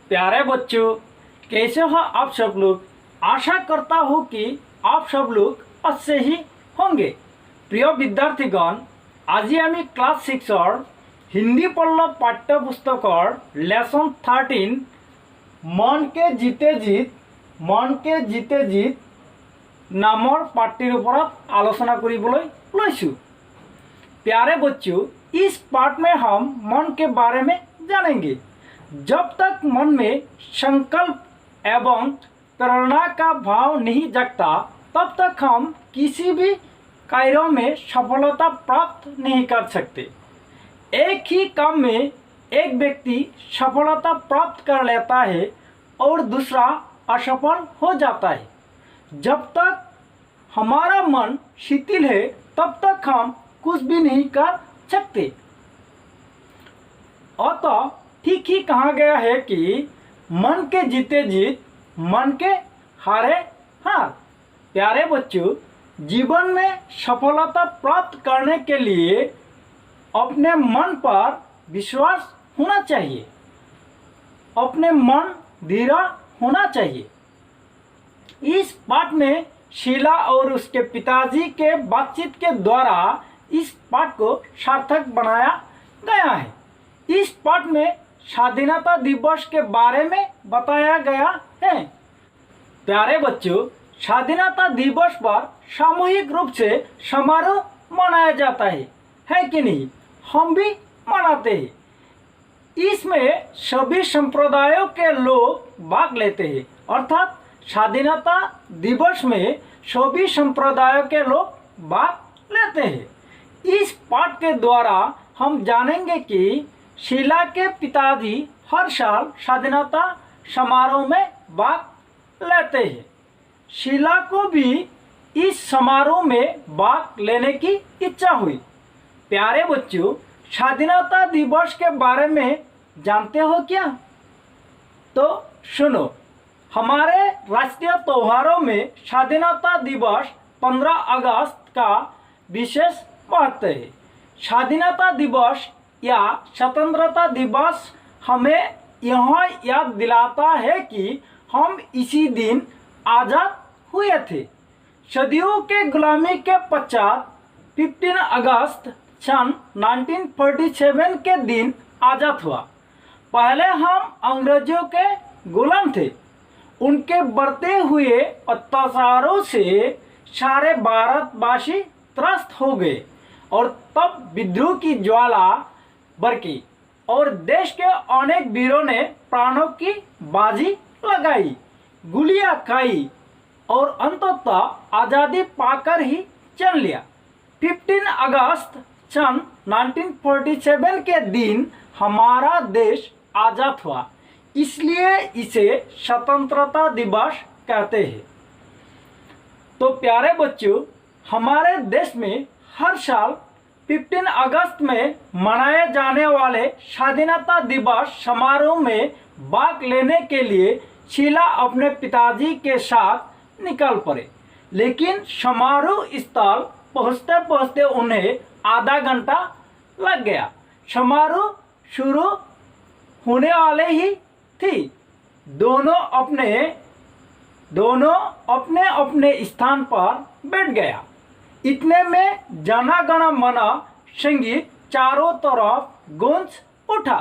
प्यारे बच्चों, कैसे हो आप सब लोग। आशा करता हूँ कि आप सब लोग अच्छे ही होंगे। प्रिय विद्यार्थीगण, आज আমি ক্লাস 6 হিন্দি পড়ল পাঠ্যপুস্তকৰ লেসন 13 মন के जीते जीत नाমৰ पाठটিৰ ওপৰত आलोचना কৰিবলৈ লৈছোঁ। प्यारे बच्चों, इस पाठ में हम मन के बारे में जानेंगे। जब तक मन में संकल्प एवं प्रेरणा का भाव नहीं जगता, तब तक हम किसी भी कार्य में सफलता प्राप्त नहीं कर सकते। एक ही काम में एक व्यक्ति सफलता प्राप्त कर लेता है और दूसरा असफल हो जाता है। जब तक हमारा मन शिथिल है, तब तक हम कुछ भी नहीं कर सकते। अतः ठीक ही कहा गया है कि मन के जीते जीत, मन के हारे हार। प्यारे बच्चों, जीवन में सफलता प्राप्त करने के लिए अपने मन पर विश्वास होना चाहिए, अपने मन दृढ़ होना चाहिए। इस पाठ में शीला और उसके पिताजी के बातचीत के द्वारा इस पाठ को सार्थक बनाया गया है। इस पाठ में स्वाधीनता दिवस के बारे में बताया गया है। प्यारे बच्चों, स्वाधीनता दिवस पर सामूहिक रूप से समारोह मनाया जाता है कि नहीं? हम भी मनाते हैं। इसमें सभी संप्रदायों के लोग भाग लेते हैं, अर्थात स्वाधीनता दिवस में सभी संप्रदायों के लोग भाग लेते हैं। इस पाठ के द्वारा हम जानेंगे कि शीला के पिताजी हर साल स्वाधीनता समारोह में भाग लेते हैं। शीला को भी इस समारोह में भाग लेने की इच्छा हुई। प्यारे बच्चों, स्वाधीनता दिवस के बारे में जानते हो क्या? तो सुनो, हमारे राष्ट्रीय त्योहारों में स्वाधीनता दिवस 15 अगस्त का विशेष महत्व है। स्वाधीनता दिवस या स्वतंत्रता दिवस हमें यह याद दिलाता है कि हम इसी दिन आज़ाद हुए थे। सदियों के गुलामी के पश्चात 15 अगस्त सन 1947 के दिन आज़ाद हुआ। पहले हम अंग्रेजों के गुलाम थे। उनके बढ़ते हुए अत्याचारों से सारे भारतवासी त्रस्त हो गए और तब विद्रोह की ज्वाला बरकी और देश के अनेक वीरों ने प्राणों की बाजी लगाई, गोलियां खाई और अंततः आज़ादी पाकर ही चल लिया। 15 अगस्त सन 1947 के दिन हमारा देश आज़ाद हुआ, इसलिए इसे स्वतंत्रता दिवस कहते हैं। तो प्यारे बच्चों, हमारे देश में हर साल 15 अगस्त में मनाए जाने वाले स्वाधीनता दिवस समारोह में भाग लेने के लिए शीला अपने पिताजी के साथ निकल पड़े। लेकिन समारोह स्थल पहुँचते पहुँचते उन्हें आधा घंटा लग गया। समारोह शुरू होने वाले ही थी। दोनों अपने अपने स्थान पर बैठ गया। इतने में जन गण मन संगीत चारों तरफ गूंज उठा।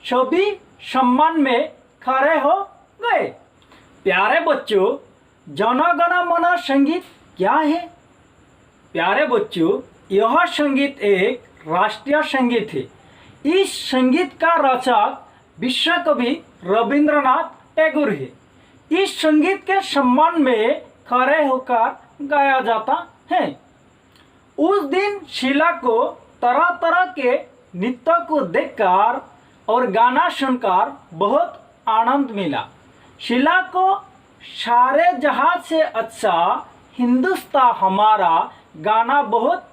सभी सम्मान में खड़े हो गए। प्यारे बच्चों, जन गण मन संगीत क्या है? प्यारे बच्चों, यह संगीत एक राष्ट्रीय संगीत है। इस संगीत का रचक विश्व कवि रविंद्रनाथ टैगोर है। इस संगीत के सम्मान में खड़े होकर गाया जाता है। उस दिन शीला को तरह तरह के नृत्य को देखकर और गाना सुनकर बहुत आनंद मिला। शीला को सारे जहां से अच्छा हिंदुस्तान हमारा गाना बहुत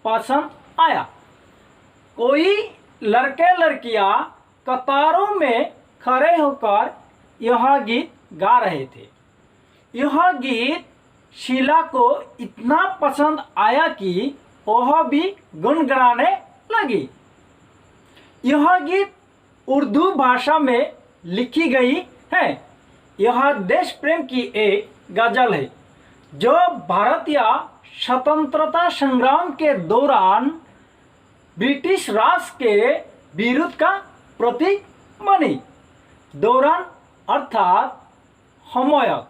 पसंद आया। कोई लड़के लड़कियां कतारों में खड़े होकर यह गीत गा रहे थे। यह गीत शीला को इतना पसंद आया कि वह भी गुनगुनाने लगी। यह गीत उर्दू भाषा में लिखी गई है। यह देश प्रेम की एक गजल है जो भारतीय स्वतंत्रता संग्राम के दौरान ब्रिटिश राज के विरुद्ध का प्रतीक बनी। दौरान अर्थात हमयक,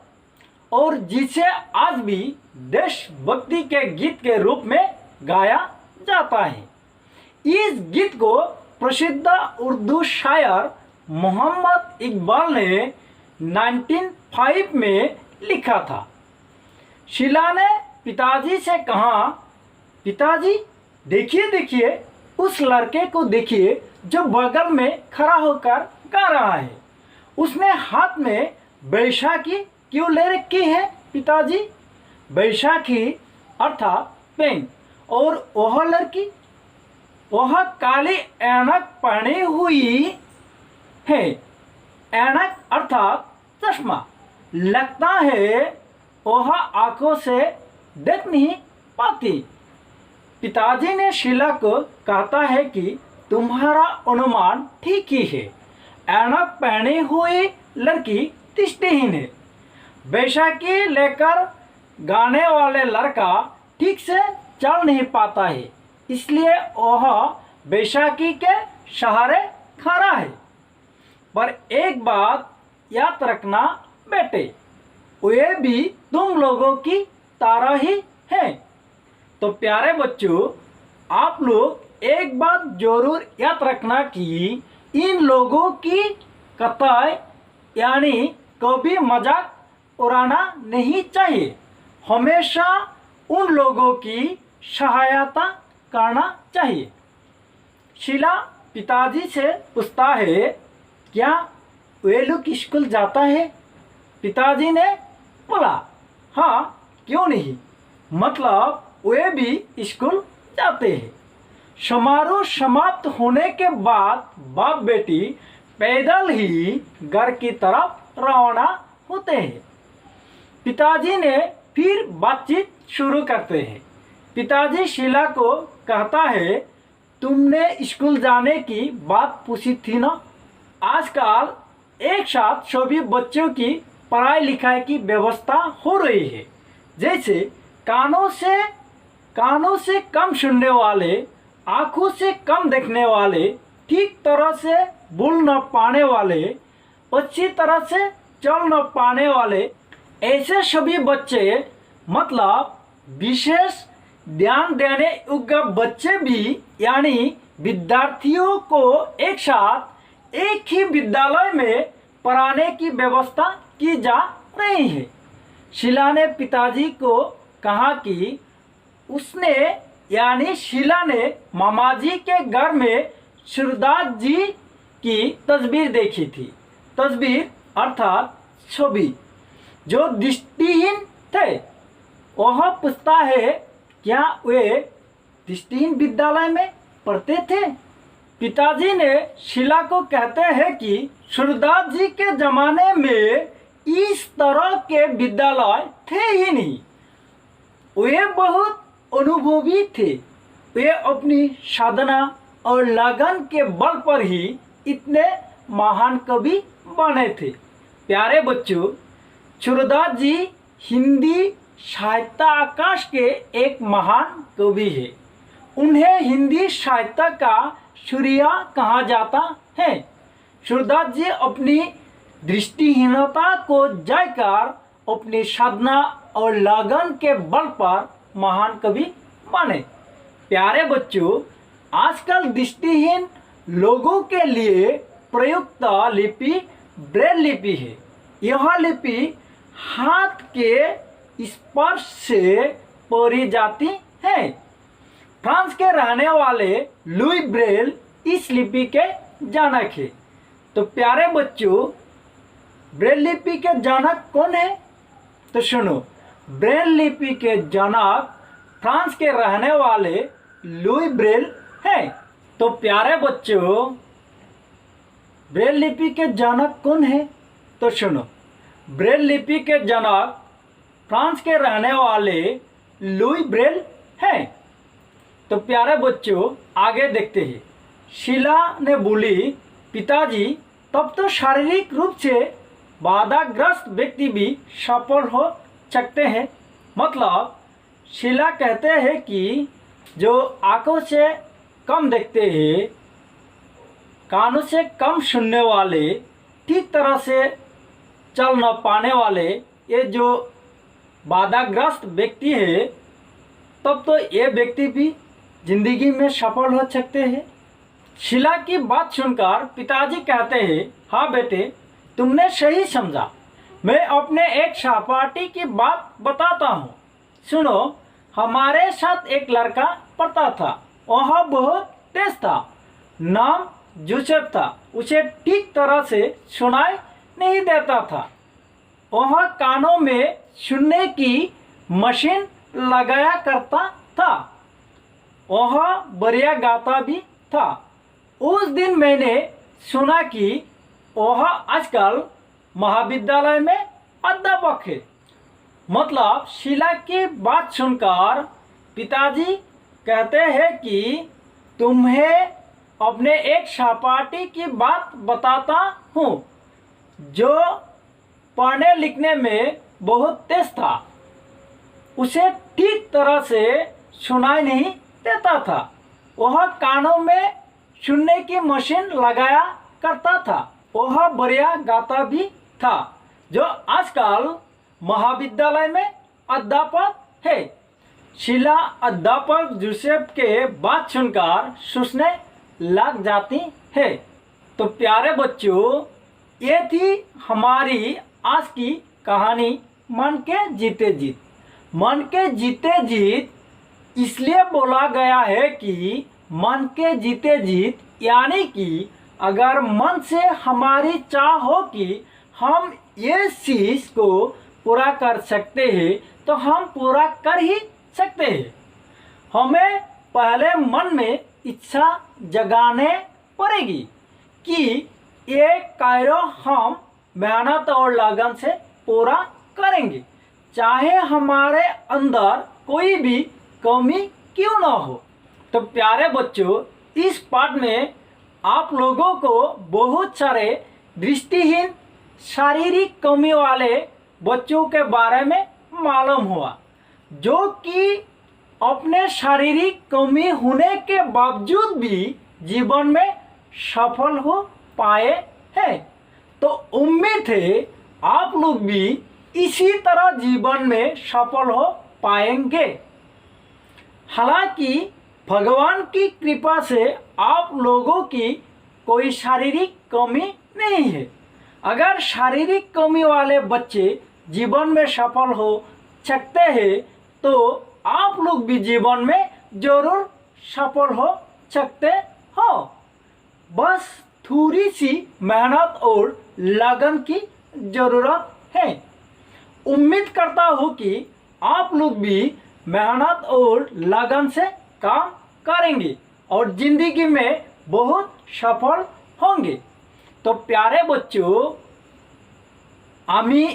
और जिसे आज भी देशभक्ति के गीत के रूप में गाया जाता है। इस गीत को प्रसिद्ध उर्दू शायर मोहम्मद इकबाल ने 1905 में लिखा था। शीला ने पिताजी से कहा, पिताजी देखिए देखिए, उस लड़के को देखिए जो बगल में खड़ा होकर गा रहा है। उसने हाथ में बैसाखी क्यों ले रखी है पिताजी? बैसाखी अर्थात पेन। और वह लड़की, वह काली ऐनक पहनी हुई है। ऐनक अर्थात चश्मा। लगता है वह आंखों से देख नहीं पाती। पिताजी ने शीला को कहता है कि तुम्हारा अनुमान ठीक ही है। ऐनक पहनी हुई लड़की दृष्टिहीन है। बैसाखी लेकर गाने वाले लड़का ठीक से चल नहीं पाता है, इसलिए वह बैसाखी के सहारे खड़ा है। पर एक बात याद रखना बेटे, वे भी तुम लोगों की तरह ही हैं। तो प्यारे बच्चों, आप लोग एक बात जरूर याद रखना कि इन लोगों की कतई यानी कभी मजाक उड़ाना नहीं चाहिए। हमेशा उन लोगों की सहायता करना चाहिए। शीला पिताजी से पूछता है, क्या वे लोग स्कूल जाता है? पिताजी ने बोला, हाँ क्यों नहीं, मतलब वे भी स्कूल जाते हैं। समारोह समाप्त होने के बाद बाप बेटी पैदल ही घर की तरफ रवाना होते हैं। पिताजी ने फिर बातचीत शुरू करते हैं। पिताजी शीला को कहता है, तुमने स्कूल जाने की बात पूछी थी ना? आजकल एक साथ सभी बच्चों की पढ़ाई लिखाई की व्यवस्था हो रही है। जैसे कानों से कम सुनने वाले, आंखों से कम देखने वाले, ठीक तरह से बोल न पाने वाले, अच्छी तरह से चल न पाने वाले, ऐसे सभी बच्चे, मतलब विशेष ध्यान देने योग्य बच्चे भी, यानी विद्यार्थियों को एक साथ एक ही विद्यालय में पढ़ाने की व्यवस्था की जा रही है। शीला ने पिताजी को कहा कि उसने यानी शीला ने मामाजी के घर में सूरदास जी की तस्वीर देखी थी। तस्वीर अर्थात छवि, जो दृष्टिहीन थे। वह पूछता है, क्या वे दृष्टिहीन विद्यालय में पढ़ते थे? पिताजी ने शीला को कहते हैं कि सूरदास जी के जमाने में इस तरह के विद्यालय थे ही नहीं। वे बहुत अनुभवी थे। वे अपनी साधना और लगन के बल पर ही इतने महान कवि बने थे। प्यारे बच्चों, सूरदास जी हिंदी साहित्य आकाश के एक महान कवि है। उन्हें हिंदी साहित्य का सूर्य कहा जाता है। सूरदास जी अपनी दृष्टिहीनता को जयकर अपनी साधना और लगन के बल पर महान कवि बने। प्यारे बच्चों, आजकल दृष्टिहीन लोगों के लिए प्रयुक्त लिपि ब्रेल लिपि है। यह लिपि हाथ के स्पर्श से पढ़ी जाती है। फ्रांस के रहने वाले लुई ब्रेल इस लिपि के जनक है। तो प्यारे बच्चों, ब्रेल लिपि के जनक कौन है? तो सुनो, ब्रेल लिपि के जनक फ्रांस के रहने वाले लुई ब्रेल हैं। तो प्यारे बच्चों, ब्रेल लिपि के जनक कौन है? तो सुनो, ब्रेल लिपि के जनक फ्रांस के रहने वाले लुई ब्रेल हैं। तो प्यारे बच्चों, आगे देखते हैं। शीला ने बोली, पिताजी तब तो शारीरिक रूप से बाधाग्रस्त व्यक्ति भी सफल हो सकते हैं। मतलब शीला कहते हैं कि जो आंखों से कम देखते हैं, कानों से कम सुनने वाले, ठीक तरह से चल न पाने वाले, ये जो बाधाग्रस्त व्यक्ति है, तब तो ये व्यक्ति भी जिंदगी में सफल हो सकते हैं। शीला की बात सुनकर पिताजी कहते हैं, हाँ बेटे, तुमने सही समझा। मैं अपने एक सहपाठी की बात बताता हूँ, सुनो। हमारे साथ एक लड़का पढ़ता था, वह बहुत तेज था, नाम जोसेफ था। उसे ठीक तरह से सुनाई नहीं देता था। वह कानों में सुनने की मशीन लगाया करता था। वह बढ़िया गाता भी था। उस दिन मैंने सुना कि वह आजकल महाविद्यालय में अध्यापक है। मतलब शीला की बात सुनकर पिताजी कहते हैं कि तुम्हें अपने एक सहपाठी की बात बताता हूँ जो पढ़ने लिखने में बहुत तेज था। उसे ठीक तरह से सुनाई नहीं देता था। वह कानों में सुनने की मशीन लगाया करता था। वह बढ़िया गाता भी था, जो आजकल महाविद्यालय में अध्यापक है। शीला अध्यापक जोसेफ के बात सुनकर सोचने लग जाती है। तो प्यारे बच्चों, ये थी हमारी आज की कहानी मन के जीते जीत। मन के जीते जीत इसलिए बोला गया है कि मन के जीते जीत यानी कि अगर मन से हमारी चाह हो कि हम ये चीज को पूरा कर सकते हैं तो हम पूरा कर ही सकते हैं। हमें पहले मन में इच्छा जगाने पड़ेगी कि ये कार्य हम मेहनत और लगन से पूरा करेंगे, चाहे हमारे अंदर कोई भी कमी क्यों ना हो। तो प्यारे बच्चों, इस पाठ में आप लोगों को बहुत सारे दृष्टिहीन शारीरिक कमी वाले बच्चों के बारे में मालूम हुआ, जो कि अपने शारीरिक कमी होने के बावजूद भी जीवन में सफल हो पाए हैं। तो उम्मीद है आप लोग भी इसी तरह जीवन में सफल हो पाएंगे। हालांकि भगवान की कृपा से आप लोगों की कोई शारीरिक कमी नहीं है। अगर शारीरिक कमी वाले बच्चे जीवन में सफल हो सकते हैं तो आप लोग भी जीवन में जरूर सफल हो सकते हो। बस थोड़ी सी मेहनत और लगन की जरूरत है। उम्मीद करता हूँ कि आप लोग भी मेहनत और लगन से काम करेंगे और जिंदगी में बहुत सफल होंगे। तो प्यारे बच्चों, आमी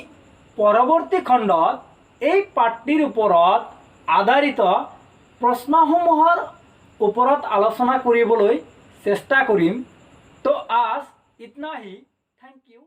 परवर्ती खंडत এই পাঠটির ওপৰত আধাৰিত প্ৰশ্নসমূহৰ ওপৰত আলোচনা কৰিবলৈ চেষ্টা কৰিম। তো আজ ইতনা ही। Thank you.